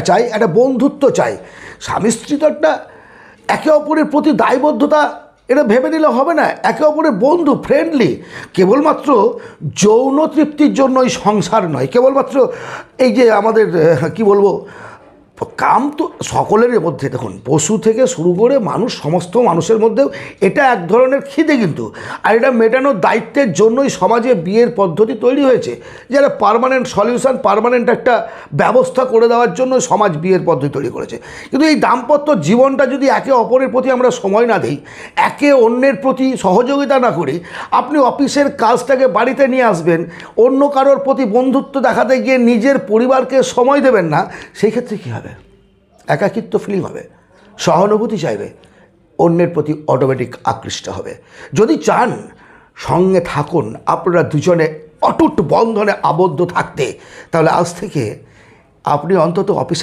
চাই, একটা বন্ধুত্ব চাই। স্বামী স্ত্রী তো একটা একে অপরের প্রতি দায়বদ্ধতা এটা ভেবে নিলে হবে না, একে অপরের বন্ধু, ফ্রেন্ডলি। কেবলমাত্র যৌন তৃপ্তির জন্যই সংসার নয়, কেবলমাত্র এই যে আমাদের কি বলবো, কাম তো সকলের মধ্যে, দেখুন পশু থেকে শুরু করে মানুষ, সমস্ত মানুষের মধ্যেও এটা এক ধরনের খিদে কিন্তু। আর এটা মেটানোর দায়িত্বের জন্যই সমাজে বিয়ের পদ্ধতি তৈরি হয়েছে, যারা পার্মানেন্ট সলিউশন, পার্মানেন্ট একটা ব্যবস্থা করে দেওয়ার জন্য সমাজ বিয়ের পদ্ধতি তৈরি করেছে। কিন্তু এই দাম্পত্য জীবনটা যদি একে অপরের প্রতি আমরা সময় না দিই, একে অন্যের প্রতি সহযোগিতা না করি, আপনি অফিসের কাজটাকে বাড়িতে নিয়ে আসবেন, অন্য কারোর প্রতি বন্ধুত্ব দেখাতে গিয়ে নিজের পরিবারকে সময় দেবেন না, সেই ক্ষেত্রে কী হবে? একাকিত্ব ফিলিং হবে, সহানুভূতি চাইবে, অন্যের প্রতি অটোমেটিক আকৃষ্ট হবে। যদি চান সঙ্গে থাকুন, আপনারা দুজনে অটুট বন্ধনে আবদ্ধ থাকতে, তাহলে আজ থেকে আপনি অন্তত অফিসে